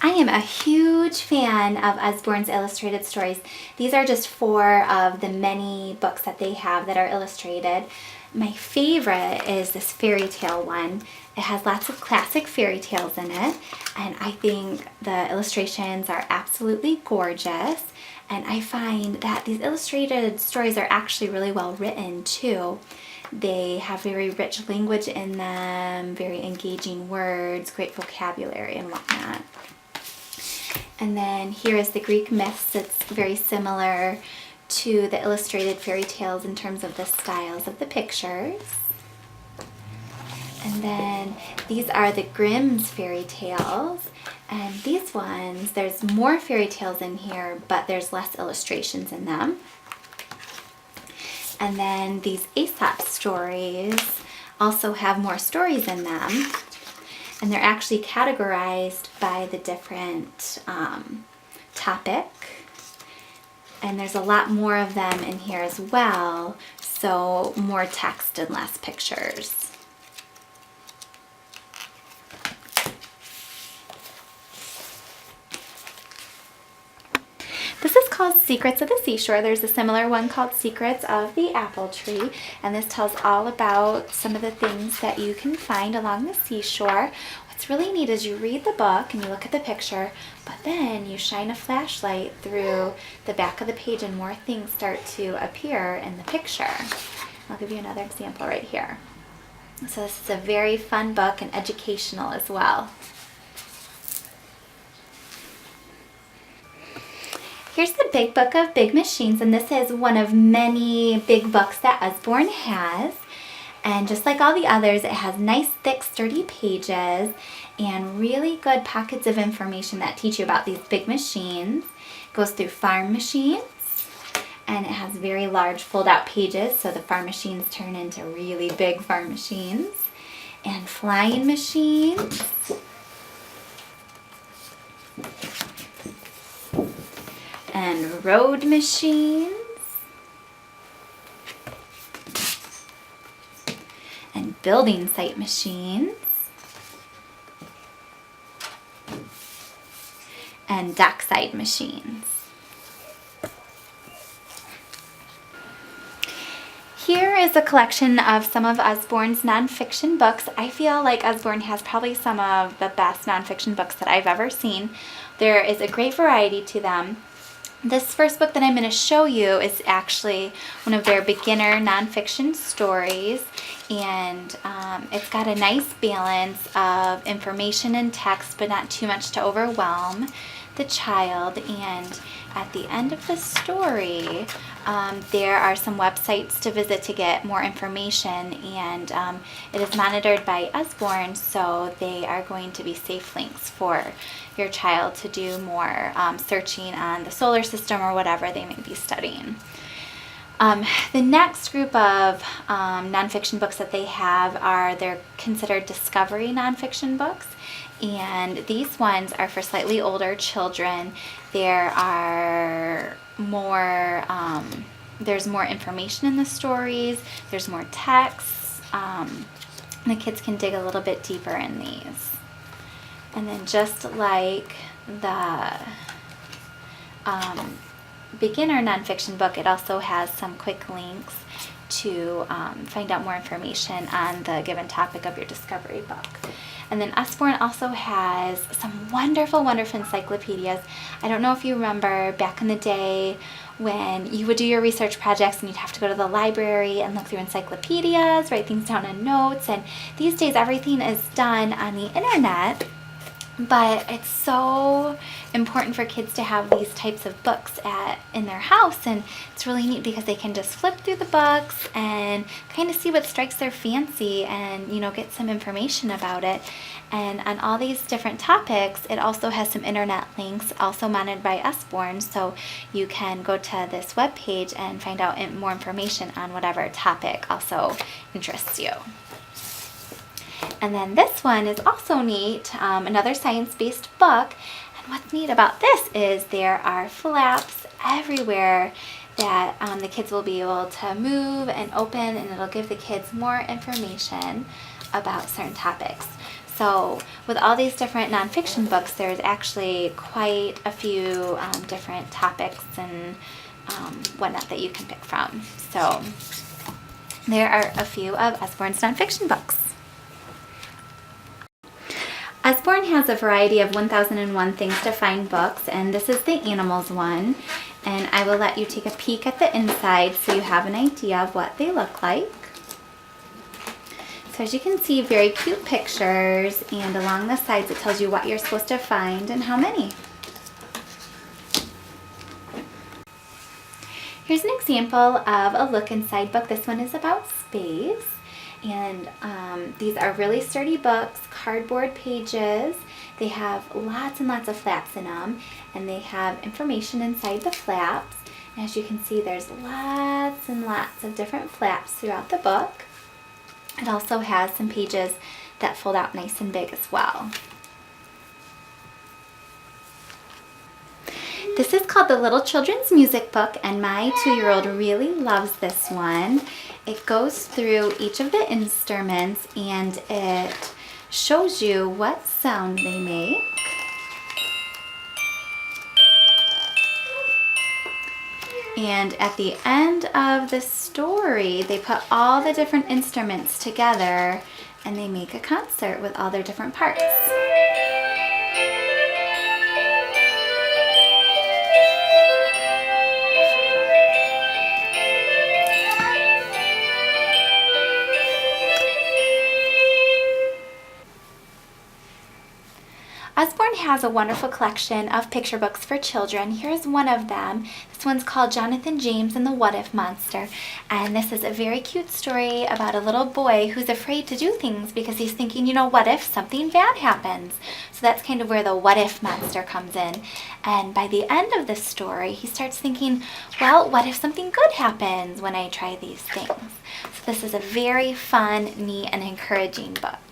I am a huge fan of Usborne's illustrated stories. These are just 4 of the many books that they have that are illustrated. My favorite is this fairy tale one. It has lots of classic fairy tales in it, and I think the illustrations are absolutely gorgeous. And I find that these illustrated stories are actually really well written too. They have very rich language in them, very engaging words, great vocabulary and whatnot. And then here is the Greek myths. It's very similar to the illustrated fairy tales in terms of the styles of the pictures. And then these are the Grimm's fairy tales. And these ones, there's more fairy tales in here, but there's less illustrations in them. And then these Aesop stories also have more stories in them. And they're actually categorized by the different topic. And there's a lot more of them in here as well, so more text and less pictures. This is called Secrets of the Seashore. There's a similar one called Secrets of the Apple Tree, and this tells all about some of the things that you can find along the seashore. What's really neat is you read the book and you look at the picture, but then you shine a flashlight through the back of the page and more things start to appear in the picture. I'll give you another example right here. So this is a very fun book and educational as well. Here's the Big Book of Big Machines, and this is one of many big books that Usborne has. And just like all the others, it has nice, thick, sturdy pages and really good pockets of information that teach you about these big machines. It goes through farm machines, and it has very large fold-out pages, so the farm machines turn into really big farm machines. And flying machines. And road machines, and building site machines, and dockside machines. Here is a collection of some of Usborne's nonfiction books. I feel like Usborne has probably some of the best nonfiction books that I've ever seen. There is a great variety to them. This first book that I'm going to show you is actually one of their beginner nonfiction stories, and it's got a nice balance of information and text, but not too much to overwhelm the child. And at the end of the story, there are some websites to visit to get more information, and it is monitored by Usborne, so they are going to be safe links for your child to do more searching on the solar system or whatever they may be studying. The next group of nonfiction books that they have they're considered discovery nonfiction books, and these ones are for slightly older children. There are more, there's more information in the stories, there's more text, the kids can dig a little bit deeper in these. And then just like the beginner nonfiction book, it also has some quick links to find out more information on the given topic of your discovery book. And then Usborne also has some wonderful, wonderful encyclopedias. I don't know if you remember back in the day when you would do your research projects and you'd have to go to the library and look through encyclopedias, write things down in notes, and these days everything is done on the internet. But it's so important for kids to have these types of books in their house, and it's really neat because they can just flip through the books and kind of see what strikes their fancy and, you know, get some information about it. And on all these different topics, it also has some internet links, also monitored by Usborne, so you can go to this webpage and find out more information on whatever topic also interests you. And then this one is also neat, another science-based book. And what's neat about this is there are flaps everywhere that the kids will be able to move and open, and it'll give the kids more information about certain topics. So with all these different nonfiction books, there's actually quite a few different topics and whatnot that you can pick from. So there are a few of Usborne's nonfiction books. Usborne has a variety of 1001 Things to Find books, and this is the animals one. And I will let you take a peek at the inside so you have an idea of what they look like. So as you can see, very cute pictures, and along the sides it tells you what you're supposed to find and how many. Here's an example of a look inside book. This one is about space, and these are really sturdy books, cardboard pages. They have lots and lots of flaps in them, and they have information inside the flaps. And as you can see, there's lots and lots of different flaps throughout the book. It also has some pages that fold out nice and big as well. This is called the Little Children's Music Book, and my 2-year-old really loves this one. It goes through each of the instruments and it shows you what sound they make. And at the end of the story, they put all the different instruments together and they make a concert with all their different parts. Usborne has a wonderful collection of picture books for children. Here's one of them. This one's called Jonathan James and the What If Monster. And this is a very cute story about a little boy who's afraid to do things because he's thinking, you know, what if something bad happens? So that's kind of where the what if monster comes in. And by the end of the story, he starts thinking, well, what if something good happens when I try these things? So this is a very fun, neat, and encouraging book.